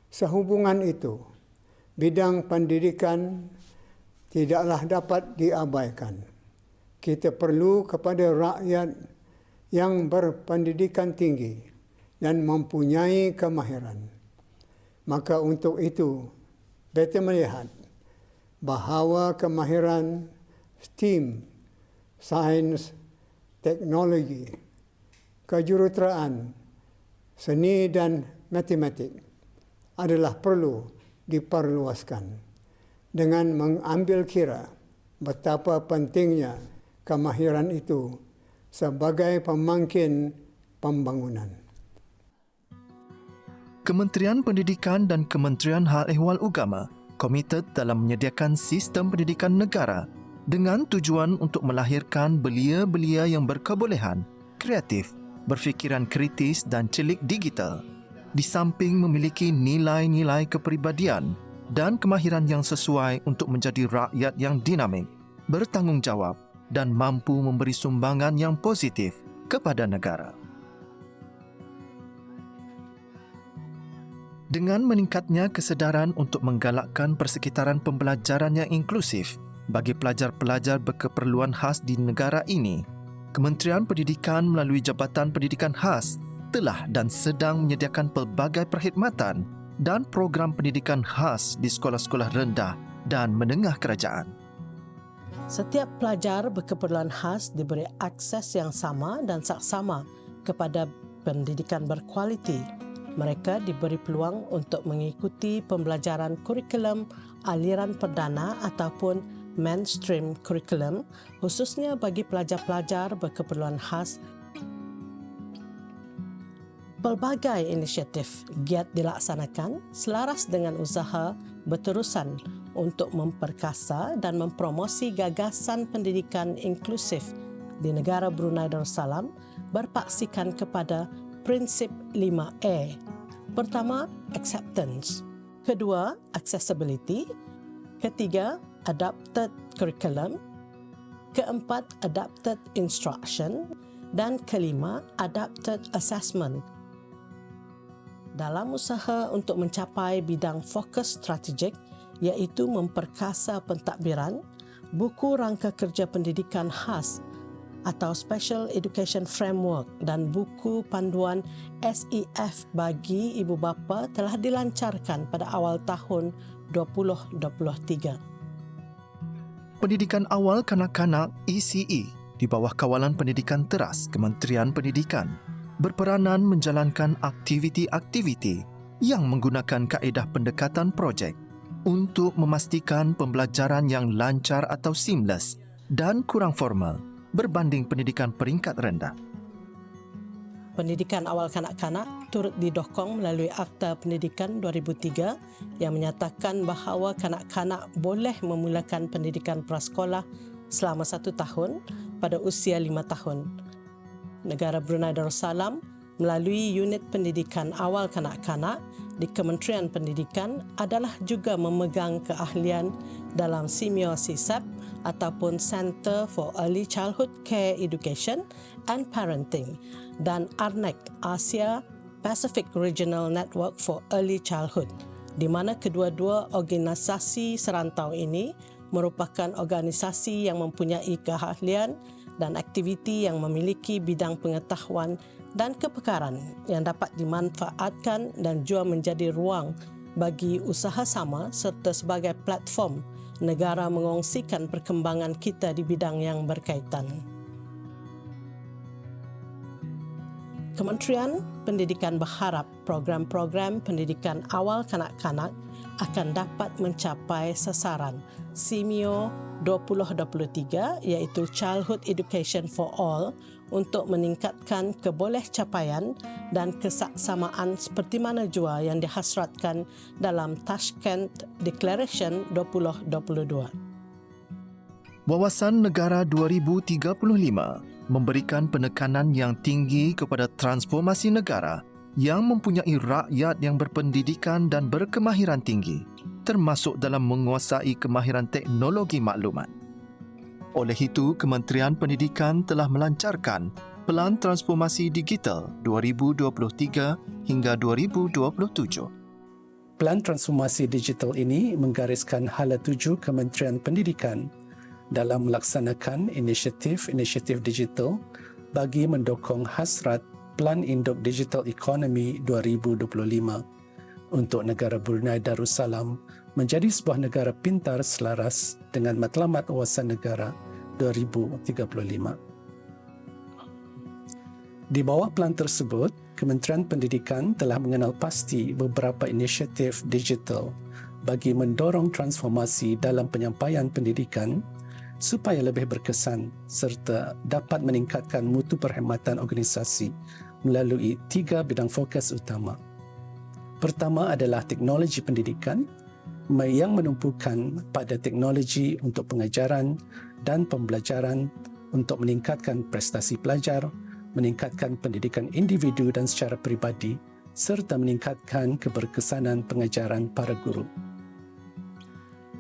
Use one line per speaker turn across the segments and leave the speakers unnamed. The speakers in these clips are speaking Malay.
Sehubungan itu, bidang pendidikan tidaklah dapat diabaikan. Kita perlu kepada rakyat yang berpendidikan tinggi dan mempunyai kemahiran. Maka untuk itu, beta melihat bahawa kemahiran STEAM, sains, teknologi, kejuruteraan, seni dan matematik adalah perlu diperluaskan dengan mengambil kira betapa pentingnya kemahiran itu sebagai pemangkin pembangunan.
Kementerian Pendidikan dan Kementerian Hal Ehwal Agama komited dalam menyediakan sistem pendidikan negara dengan tujuan untuk melahirkan belia-belia yang berkebolehan, kreatif, berfikiran kritis dan celik digital, di samping memiliki nilai-nilai kepribadian dan kemahiran yang sesuai untuk menjadi rakyat yang dinamik, bertanggungjawab dan mampu memberi sumbangan yang positif kepada negara. Dengan meningkatnya kesedaran untuk menggalakkan persekitaran pembelajaran yang inklusif bagi pelajar-pelajar berkeperluan khas di negara ini, Kementerian Pendidikan melalui Jabatan Pendidikan Khas telah dan sedang menyediakan pelbagai perkhidmatan dan program pendidikan khas di sekolah-sekolah rendah dan menengah kerajaan.
Setiap pelajar berkeperluan khas diberi akses yang sama dan saksama kepada pendidikan berkualiti. Mereka diberi peluang untuk mengikuti pembelajaran kurikulum aliran perdana ataupun mainstream kurikulum, khususnya bagi pelajar-pelajar berkeperluan khas. Pelbagai inisiatif giat dilaksanakan selaras dengan usaha berterusan untuk memperkasa dan mempromosi gagasan pendidikan inklusif di negara Brunei Darussalam berpaksikan kepada prinsip 5A. Pertama, acceptance. Kedua, accessibility. Ketiga, adapted curriculum. Keempat, adapted instruction. Dan kelima, adapted assessment. Dalam usaha untuk mencapai bidang fokus strategik iaitu memperkasa pentadbiran, buku rangka kerja pendidikan khas atau Special Education Framework dan buku panduan SEF bagi ibu bapa telah dilancarkan pada awal tahun 2023.
Pendidikan Awal Kanak-kanak ECE di bawah kawalan Pendidikan Teras Kementerian Pendidikan berperanan menjalankan aktiviti-aktiviti yang menggunakan kaedah pendekatan projek untuk memastikan pembelajaran yang lancar atau seamless dan kurang formal berbanding pendidikan peringkat rendah.
Pendidikan awal kanak-kanak turut didokong melalui Akta Pendidikan 2003 yang menyatakan bahawa kanak-kanak boleh memulakan pendidikan prasekolah selama 1 tahun pada usia 5 tahun. Negara Brunei Darussalam melalui Unit Pendidikan Awal Kanak-kanak di Kementerian Pendidikan adalah juga memegang keahlian dalam semiosis ataupun Center for Early Childhood Care Education and Parenting dan ARNEC, Asia Pacific Regional Network for Early Childhood, di mana kedua-dua organisasi serantau ini merupakan organisasi yang mempunyai keahlian dan aktiviti yang memiliki bidang pengetahuan dan kepakaran yang dapat dimanfaatkan dan juga menjadi ruang bagi usaha sama serta sebagai platform negara mengongsikan perkembangan kita di bidang yang berkaitan. Kementerian Pendidikan berharap program-program pendidikan awal kanak-kanak akan dapat mencapai sasaran SEMIO 2023 iaitu Childhood Education for All untuk meningkatkan kebolehcapaian dan kesaksamaan seperti mana jua yang dihasratkan dalam Tashkent Declaration 2022.
Wawasan Negara 2035 memberikan penekanan yang tinggi kepada transformasi negara yang mempunyai rakyat yang berpendidikan dan berkemahiran tinggi, termasuk dalam menguasai kemahiran teknologi maklumat. Oleh itu, Kementerian Pendidikan telah melancarkan Pelan Transformasi Digital 2023 hingga 2027.
Pelan transformasi digital ini menggariskan hala tuju Kementerian Pendidikan dalam melaksanakan inisiatif-inisiatif digital bagi mendukung hasrat Plan Induk Digital Economy 2025 untuk negara Brunei Darussalam menjadi sebuah negara pintar selaras dengan Matlamat Wawasan Negara 2035. Di bawah pelan tersebut, Kementerian Pendidikan telah mengenal pasti beberapa inisiatif digital bagi mendorong transformasi dalam penyampaian pendidikan supaya lebih berkesan serta dapat meningkatkan mutu perkhidmatan organisasi melalui 3 bidang fokus utama. Pertama adalah teknologi pendidikan yang menumpukan pada teknologi untuk pengajaran dan pembelajaran untuk meningkatkan prestasi pelajar, meningkatkan pendidikan individu dan secara peribadi serta meningkatkan keberkesanan pengajaran para guru.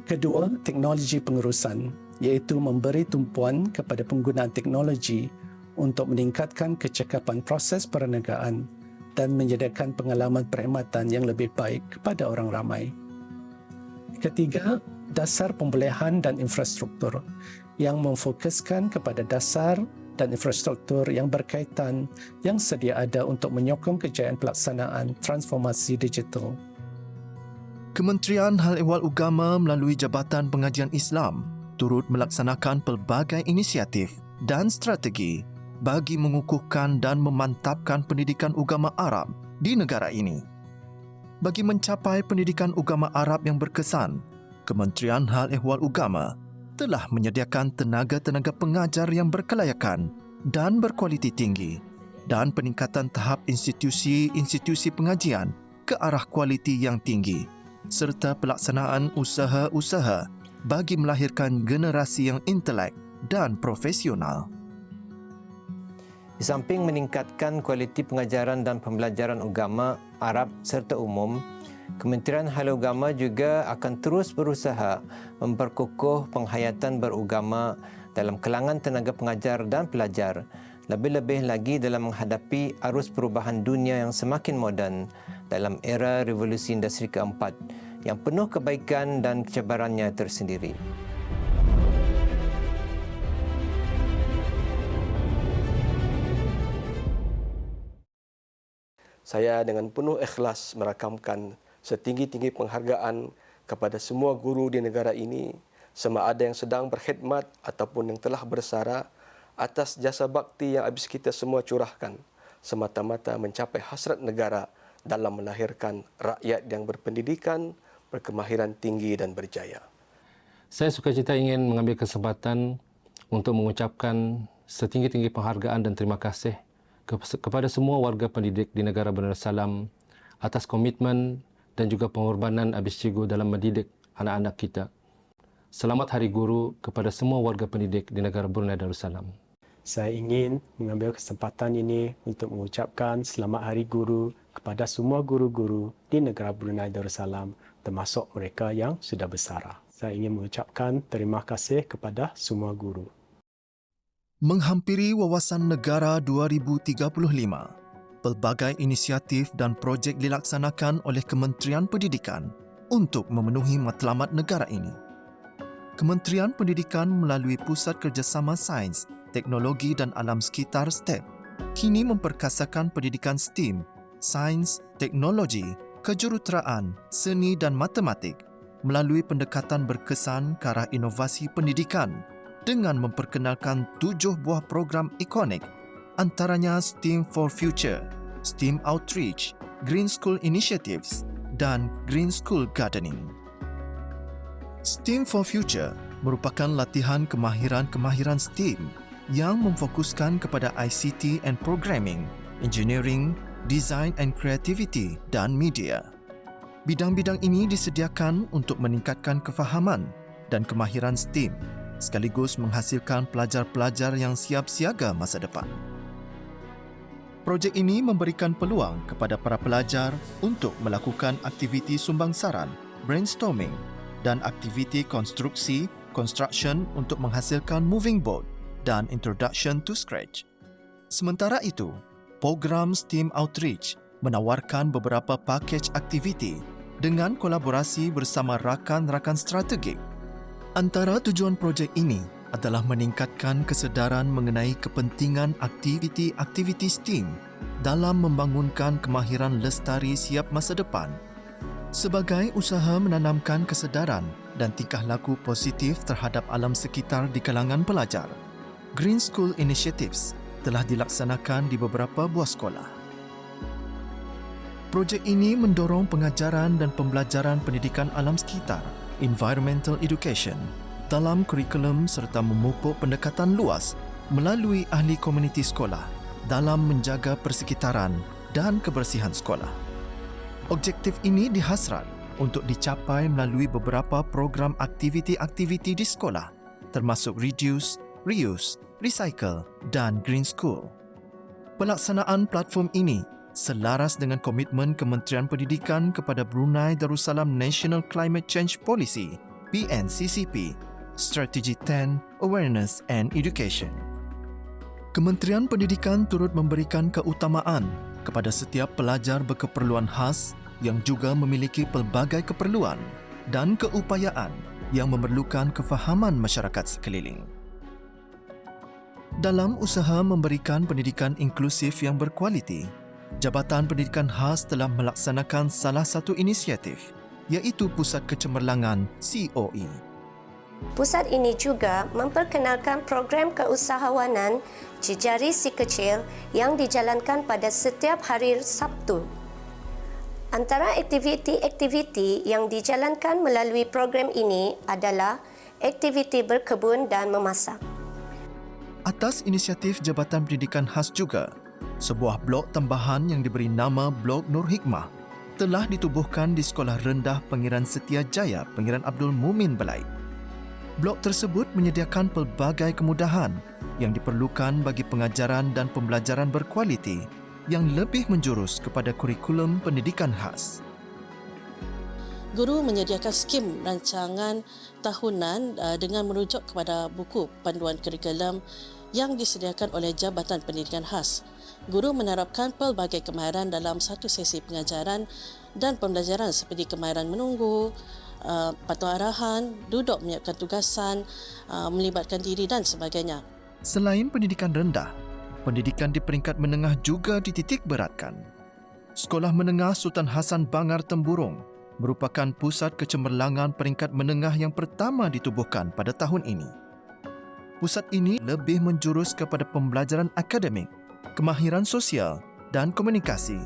Kedua, teknologi pengurusan iaitu memberi tumpuan kepada penggunaan teknologi untuk meningkatkan kecekapan proses perniagaan dan menyediakan pengalaman perkhidmatan yang lebih baik kepada orang ramai. Ketiga, dasar pembolehan dan infrastruktur yang memfokuskan kepada dasar dan infrastruktur yang berkaitan yang sedia ada untuk menyokong kejayaan pelaksanaan transformasi digital.
Kementerian Hal Ehwal Agama melalui Jabatan Pengajian Islam turut melaksanakan pelbagai inisiatif dan strategi bagi mengukuhkan dan memantapkan pendidikan agama Arab di negara ini. Bagi mencapai pendidikan agama Arab yang berkesan, Kementerian Hal Ehwal Agama telah menyediakan tenaga-tenaga pengajar yang berkelayakan dan berkualiti tinggi dan peningkatan tahap institusi-institusi pengajian ke arah kualiti yang tinggi serta pelaksanaan usaha-usaha bagi melahirkan generasi yang intelek dan profesional.
Di samping meningkatkan kualiti pengajaran dan pembelajaran agama Arab serta umum, Kementerian Hal Agama juga akan terus berusaha memperkukuh penghayatan beragama dalam kalangan tenaga pengajar dan pelajar, lebih-lebih lagi dalam menghadapi arus perubahan dunia yang semakin moden dalam era revolusi industri keempat yang penuh kebaikan dan kecabarannya tersendiri.
Saya dengan penuh ikhlas merakamkan setinggi-tinggi penghargaan kepada semua guru di negara ini, sama ada yang sedang berkhidmat ataupun yang telah bersara, atas jasa bakti yang habis kita semua curahkan semata-mata mencapai hasrat negara dalam melahirkan rakyat yang berpendidikan, berkemahiran tinggi dan berjaya.
Saya sukacita ingin mengambil kesempatan untuk mengucapkan setinggi-tinggi penghargaan dan terima kasih kepada semua warga pendidik di negara Brunei Darussalam atas komitmen dan juga pengorbanan habis cikgu dalam mendidik anak-anak kita. Selamat Hari Guru kepada semua warga pendidik di negara Brunei Darussalam.
Saya ingin mengambil kesempatan ini untuk mengucapkan Selamat Hari Guru kepada semua guru-guru di negara Brunei Darussalam, termasuk mereka yang sudah bersara. Saya ingin mengucapkan terima kasih kepada semua guru.
Menghampiri Wawasan Negara 2035, pelbagai inisiatif dan projek dilaksanakan oleh Kementerian Pendidikan untuk memenuhi matlamat negara ini. Kementerian Pendidikan melalui Pusat Kerjasama Sains, Teknologi dan Alam Sekitar STEP kini memperkasakan pendidikan STEAM, Sains, Teknologi, Kejuruteraan, Seni dan Matematik melalui pendekatan berkesan ke arah inovasi pendidikan dengan memperkenalkan 7 buah program ikonik, antaranya STEAM for Future, STEAM Outreach, Green School Initiatives dan Green School Gardening. STEAM for Future merupakan latihan kemahiran-kemahiran STEAM yang memfokuskan kepada ICT and Programming, Engineering, Design and Creativity dan Media. Bidang-bidang ini disediakan untuk meningkatkan kefahaman dan kemahiran STEAM sekaligus menghasilkan pelajar-pelajar yang siap siaga masa depan. Projek ini memberikan peluang kepada para pelajar untuk melakukan aktiviti sumbangsaran, brainstorming dan aktiviti konstruksi, construction untuk menghasilkan moving board dan introduction to Scratch. Sementara itu, program STEAM Outreach menawarkan beberapa pakej aktiviti dengan kolaborasi bersama rakan-rakan strategik. Antara tujuan projek ini adalah meningkatkan kesedaran mengenai kepentingan aktiviti-aktiviti STEAM dalam membangunkan kemahiran lestari siap masa depan sebagai usaha menanamkan kesedaran dan tingkah laku positif terhadap alam sekitar di kalangan pelajar. Green School Initiatives telah dilaksanakan di beberapa buah sekolah. Projek ini mendorong pengajaran dan pembelajaran pendidikan alam sekitar, environmental education, dalam kurikulum serta memupuk pendekatan luas melalui ahli komuniti sekolah dalam menjaga persekitaran dan kebersihan sekolah. Objektif ini dihasrat untuk dicapai melalui beberapa program aktiviti-aktiviti di sekolah termasuk Reduce, Reuse, Recycle dan Green School. Pelaksanaan platform ini selaras dengan komitmen Kementerian Pendidikan kepada Brunei Darussalam National Climate Change Policy (PNCCP), Strategi 10, Awareness and Education. Kementerian Pendidikan turut memberikan keutamaan kepada setiap pelajar berkeperluan khas yang juga memiliki pelbagai keperluan dan keupayaan yang memerlukan kefahaman masyarakat sekeliling. Dalam usaha memberikan pendidikan inklusif yang berkualiti, Jabatan Pendidikan Khas telah melaksanakan salah satu inisiatif, iaitu Pusat Kecemerlangan COE.
Pusat ini juga memperkenalkan program keusahawanan Jejari Si Kecil yang dijalankan pada setiap hari Sabtu. Antara aktiviti-aktiviti yang dijalankan melalui program ini adalah aktiviti berkebun dan memasak.
Atas inisiatif Jabatan Pendidikan Khas juga, sebuah blok tambahan yang diberi nama Blok Nur Hikmah telah ditubuhkan di Sekolah Rendah Pangeran Setia Jaya, Pangeran Abdul Mumin Belait. Blok tersebut menyediakan pelbagai kemudahan yang diperlukan bagi pengajaran dan pembelajaran berkualiti yang lebih menjurus kepada kurikulum pendidikan khas.
Guru menyediakan skim rancangan tahunan dengan merujuk kepada buku panduan kurikulum yang disediakan oleh Jabatan Pendidikan Khas. Guru menerapkan pelbagai kemahiran dalam satu sesi pengajaran dan pembelajaran seperti kemahiran menunggu, patuh arahan, duduk menyiapkan tugasan, melibatkan diri dan sebagainya.
Selain pendidikan rendah, pendidikan di peringkat menengah juga dititik beratkan. Sekolah Menengah Sultan Hassan Bangar Temburong merupakan pusat kecemerlangan peringkat menengah yang pertama ditubuhkan pada tahun ini. Pusat ini lebih menjurus kepada pembelajaran akademik, kemahiran sosial dan komunikasi,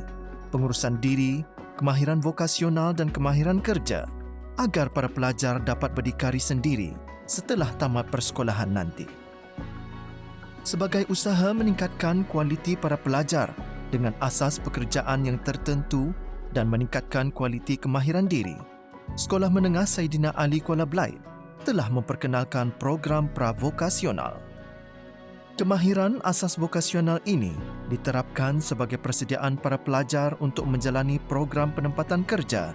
pengurusan diri, kemahiran vokasional dan kemahiran kerja agar para pelajar dapat berdikari sendiri setelah tamat persekolahan nanti. Sebagai usaha meningkatkan kualiti para pelajar dengan asas pekerjaan yang tertentu dan meningkatkan kualiti kemahiran diri, Sekolah Menengah Saidina Ali Kuala Belait telah memperkenalkan program pravokasional. Kemahiran asas vokasional ini diterapkan sebagai persediaan para pelajar untuk menjalani program penempatan kerja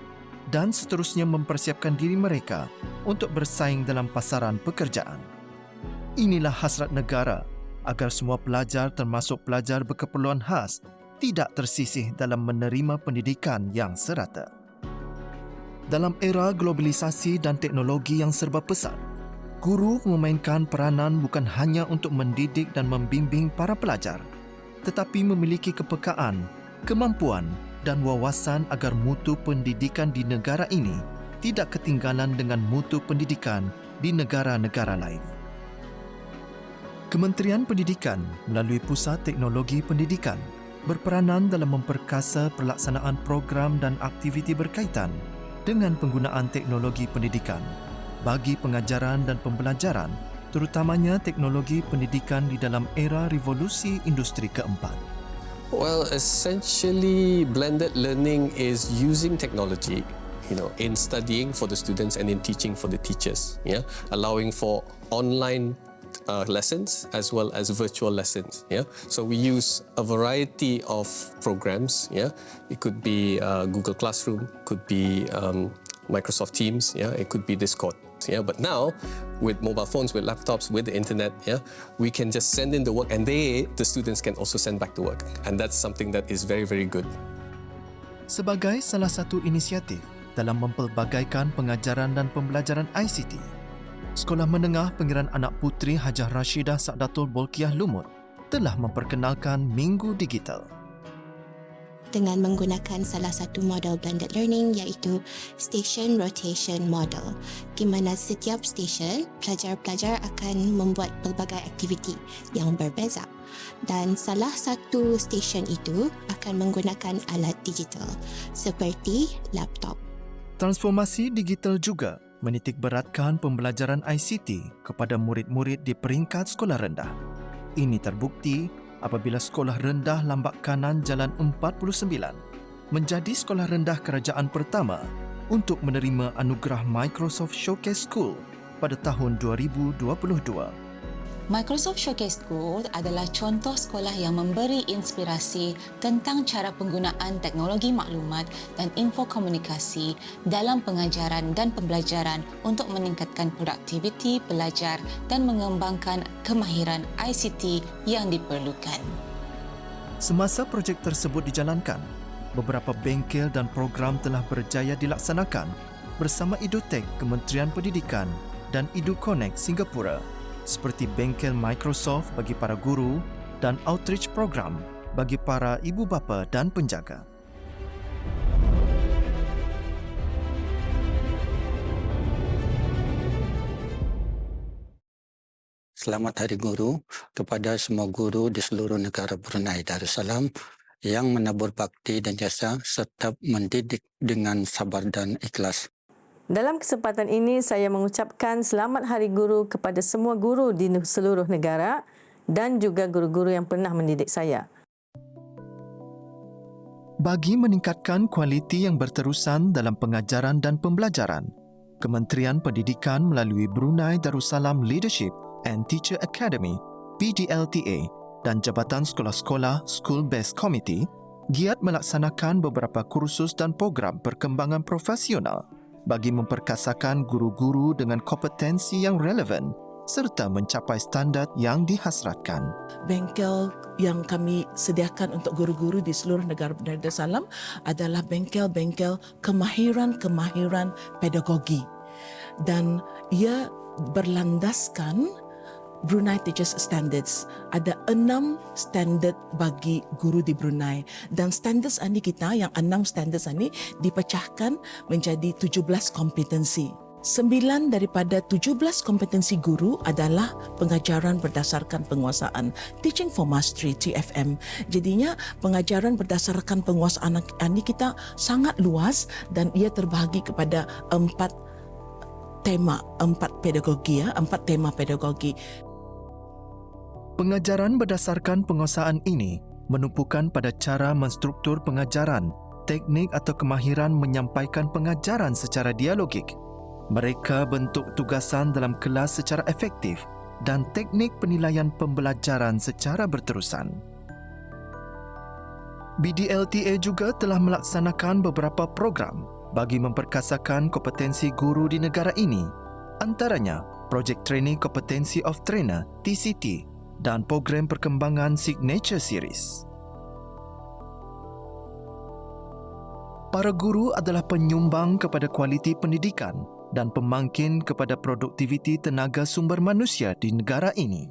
dan seterusnya mempersiapkan diri mereka untuk bersaing dalam pasaran pekerjaan. Inilah hasrat negara agar semua pelajar termasuk pelajar berkeperluan khas tidak tersisih dalam menerima pendidikan yang serata. Dalam era globalisasi dan teknologi yang serba pesat, guru memainkan peranan bukan hanya untuk mendidik dan membimbing para pelajar, tetapi memiliki kepekaan, kemampuan dan wawasan agar mutu pendidikan di negara ini tidak ketinggalan dengan mutu pendidikan di negara-negara lain. Kementerian Pendidikan melalui Pusat Teknologi Pendidikan berperanan dalam memperkasa pelaksanaan program dan aktiviti berkaitan dengan penggunaan teknologi pendidikan bagi pengajaran dan pembelajaran, terutamanya teknologi pendidikan di dalam era revolusi industri keempat.
Well, essentially, blended learning is using technology, in studying for the students and in teaching for the teachers, allowing for online lessons as well as virtual lessons. So we use a variety of programs. It could be Google Classroom, could be Microsoft Teams. It could be Discord. But now, with mobile phones, with laptops, with the internet, we can just send in the work, and the students can also send back the work, and that's something that is very, very good.
Sebagai salah satu inisiatif, dalam mempelbagaikan pengajaran dan pembelajaran ICT. Sekolah Menengah Pengiran Anak Puteri Hajah Rashidah Sa'datul Bolkiah Lumut telah memperkenalkan Minggu Digital.
Dengan menggunakan salah satu model blended learning iaitu station rotation model, di mana setiap stesen pelajar-pelajar akan membuat pelbagai aktiviti yang berbeza dan salah satu stesen itu akan menggunakan alat digital seperti laptop.
Transformasi digital juga menitikberatkan pembelajaran ICT kepada murid-murid di peringkat sekolah rendah. Ini terbukti apabila Sekolah Rendah Lambak Kanan Jalan 49 menjadi sekolah rendah kerajaan pertama untuk menerima anugerah Microsoft Showcase School pada tahun 2022.
Microsoft Showcase School adalah contoh sekolah yang memberi inspirasi tentang cara penggunaan teknologi maklumat dan infokomunikasi dalam pengajaran dan pembelajaran untuk meningkatkan produktiviti pelajar dan mengembangkan kemahiran ICT yang diperlukan.
Semasa projek tersebut dijalankan, beberapa bengkel dan program telah berjaya dilaksanakan bersama EduTech Kementerian Pendidikan dan EduConnect Singapura, seperti bengkel Microsoft bagi para guru dan outreach program bagi para ibu bapa dan penjaga.
Selamat Hari Guru kepada semua guru di seluruh negara Brunei Darussalam yang menabur bakti dan jasa serta mendidik dengan sabar dan ikhlas.
Dalam kesempatan ini, saya mengucapkan Selamat Hari Guru kepada semua guru di seluruh negara dan juga guru-guru yang pernah mendidik saya.
Bagi meningkatkan kualiti yang berterusan dalam pengajaran dan pembelajaran, Kementerian Pendidikan melalui Brunei Darussalam Leadership and Teacher Academy (PDLTA) dan Jabatan Sekolah-Sekolah School Based Committee giat melaksanakan beberapa kursus dan program perkembangan profesional bagi memperkasakan guru-guru dengan kompetensi yang relevan serta mencapai standard yang dihasratkan.
Bengkel yang kami sediakan untuk guru-guru di seluruh negara Brunei Darussalam adalah bengkel-bengkel kemahiran pedagogi dan ia berlandaskan Brunei Teachers Standards. Ada 6 standard bagi guru di Brunei dan standards ini kita yang 6 standards ini dipecahkan menjadi 17 kompetensi. 9 daripada 17 kompetensi guru adalah pengajaran berdasarkan penguasaan, Teaching for Mastery TFM. Jadinya pengajaran berdasarkan penguasaan ini kita sangat luas dan ia terbahagi kepada 4 tema pedagogi.
Pengajaran berdasarkan penguasaan ini menumpukan pada cara menstruktur pengajaran, teknik atau kemahiran menyampaikan pengajaran secara dialogik. Mereka bentuk tugasan dalam kelas secara efektif dan teknik penilaian pembelajaran secara berterusan. BDLTA juga telah melaksanakan beberapa program bagi memperkasakan kompetensi guru di negara ini, antaranya Projek Training Kompetensi of Trainer TCT dan program perkembangan Signature Series. Para guru adalah penyumbang kepada kualiti pendidikan dan pemangkin kepada produktiviti tenaga sumber manusia di negara ini.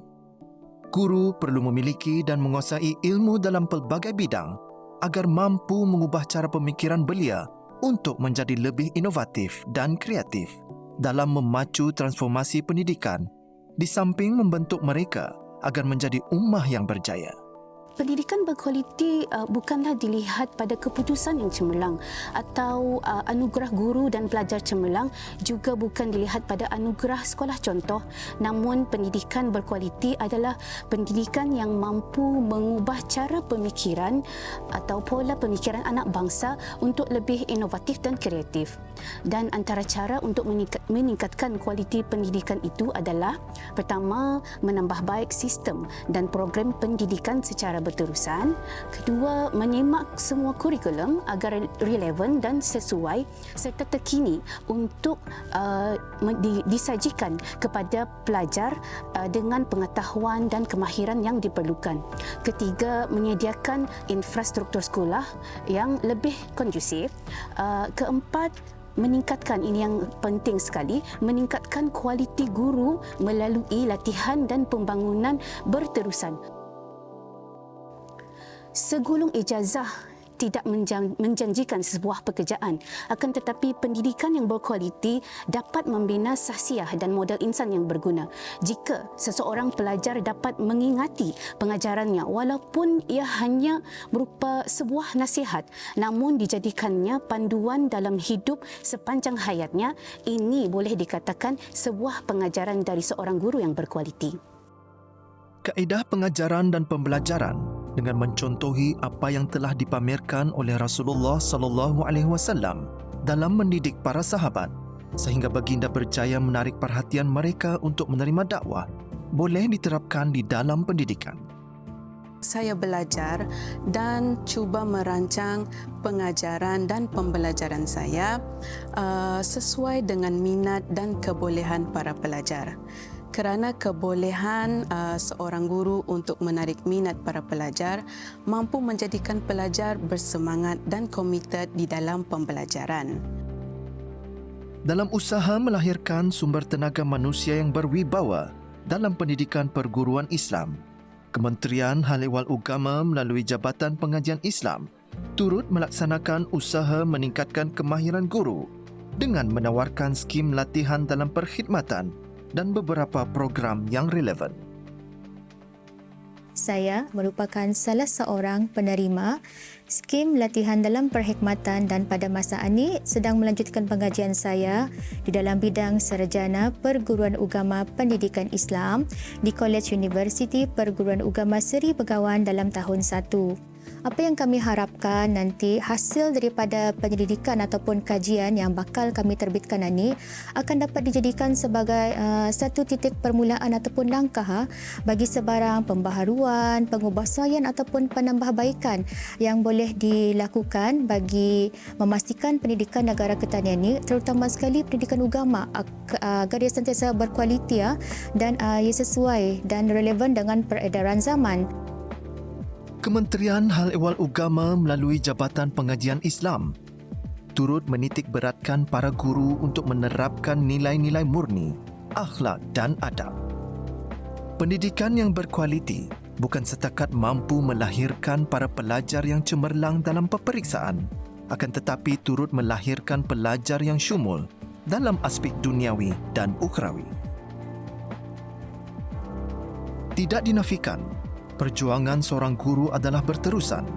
Guru perlu memiliki dan menguasai ilmu dalam pelbagai bidang agar mampu mengubah cara pemikiran belia untuk menjadi lebih inovatif dan kreatif dalam memacu transformasi pendidikan di samping membentuk mereka agar menjadi ummah yang berjaya.
Pendidikan berkualiti bukanlah dilihat pada keputusan yang cemerlang atau anugerah guru dan pelajar cemerlang, juga bukan dilihat pada anugerah sekolah contoh. Namun pendidikan berkualiti adalah pendidikan yang mampu mengubah cara pemikiran atau pola pemikiran anak bangsa untuk lebih inovatif dan kreatif. Dan antara cara untuk meningkatkan kualiti pendidikan itu adalah pertama, menambah baik sistem dan program pendidikan secara berterusan. Kedua, menyemak semua kurikulum agar relevan dan sesuai serta terkini untuk disajikan kepada pelajar dengan pengetahuan dan kemahiran yang diperlukan. Ketiga, menyediakan infrastruktur sekolah yang lebih kondusif. Keempat, meningkatkan, ini yang penting sekali, meningkatkan kualiti guru melalui latihan dan pembangunan berterusan. Segulung ijazah tidak menjanjikan sebuah pekerjaan, akan tetapi pendidikan yang berkualiti dapat membina sahsiah dan modal insan yang berguna. Jika seseorang pelajar dapat mengingati pengajarannya walaupun ia hanya berupa sebuah nasihat, namun dijadikannya panduan dalam hidup sepanjang hayatnya, ini boleh dikatakan sebuah pengajaran dari seorang guru yang berkualiti.
Kaedah pengajaran dan pembelajaran dengan mencontohi apa yang telah dipamerkan oleh Rasulullah sallallahu alaihi wasallam dalam mendidik para sahabat sehingga baginda berjaya menarik perhatian mereka untuk menerima dakwah boleh diterapkan di dalam pendidikan.
Saya belajar dan cuba merancang pengajaran dan pembelajaran saya sesuai dengan minat dan kebolehan para pelajar. Kerana kebolehan seorang guru untuk menarik minat para pelajar mampu menjadikan pelajar bersemangat dan komited di dalam pembelajaran.
Dalam usaha melahirkan sumber tenaga manusia yang berwibawa dalam pendidikan perguruan Islam, Kementerian Hal Ehwal Agama melalui Jabatan Pengajian Islam turut melaksanakan usaha meningkatkan kemahiran guru dengan menawarkan skim latihan dalam perkhidmatan dan beberapa program yang relevan.
Saya merupakan salah seorang penerima skim latihan dalam perkhidmatan dan pada masa ini sedang melanjutkan pengajian saya di dalam bidang sarjana Perguruan Agama Pendidikan Islam di College Universiti Perguruan Agama Seri Begawan dalam tahun 1. Apa yang kami harapkan nanti hasil daripada penyelidikan ataupun kajian yang bakal kami terbitkan ini akan dapat dijadikan sebagai satu titik permulaan ataupun langkah bagi sebarang pembaharuan, pengubahsuaian ataupun penambahbaikan yang boleh dilakukan bagi memastikan pendidikan negara kita ini, terutama sekali pendidikan agama agar ia sentiasa berkualiti dan ia sesuai dan relevan dengan peredaran zaman.
Kementerian Hal Ehwal Agama melalui Jabatan Pengajian Islam turut menitik beratkan para guru untuk menerapkan nilai-nilai murni, akhlak dan adab. Pendidikan yang berkualiti bukan setakat mampu melahirkan para pelajar yang cemerlang dalam peperiksaan, akan tetapi turut melahirkan pelajar yang syumul dalam aspek duniawi dan ukhrawi. Tidak dinafikan, perjuangan seorang guru adalah berterusan,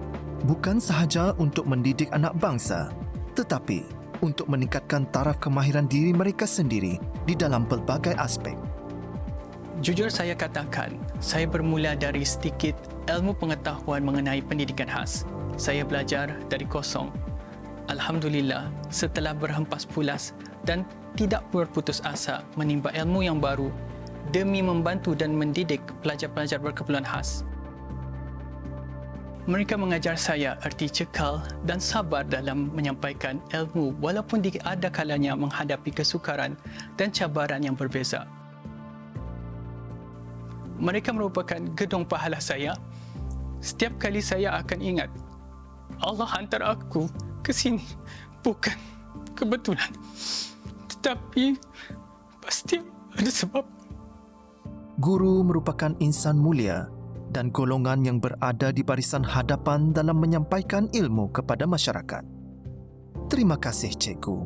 bukan sahaja untuk mendidik anak bangsa, tetapi untuk meningkatkan taraf kemahiran diri mereka sendiri di dalam pelbagai aspek.
Jujur saya katakan, saya bermula dari sedikit ilmu pengetahuan mengenai pendidikan khas. Saya belajar dari kosong. Alhamdulillah, setelah berhempas pulas dan tidak berputus asa menimba ilmu yang baru demi membantu dan mendidik pelajar-pelajar berkeperluan khas. Mereka mengajar saya erti cekal dan sabar dalam menyampaikan ilmu walaupun ada kalanya menghadapi kesukaran dan cabaran yang berbeza. Mereka merupakan gedung pahala saya. Setiap kali saya akan ingat, Allah hantar aku ke sini bukan kebetulan, tetapi pasti ada sebab.
Guru merupakan insan mulia dan golongan yang berada di barisan hadapan dalam menyampaikan ilmu kepada masyarakat. Terima kasih, Cikgu.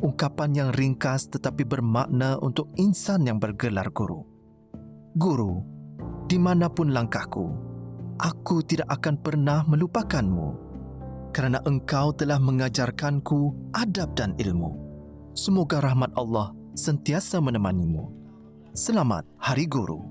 Ungkapan yang ringkas tetapi bermakna untuk insan yang bergelar guru. Guru, di manapun langkahku, aku tidak akan pernah melupakanmu kerana engkau telah mengajarkanku adab dan ilmu. Semoga rahmat Allah sentiasa menemanimu. Selamat Hari Guru.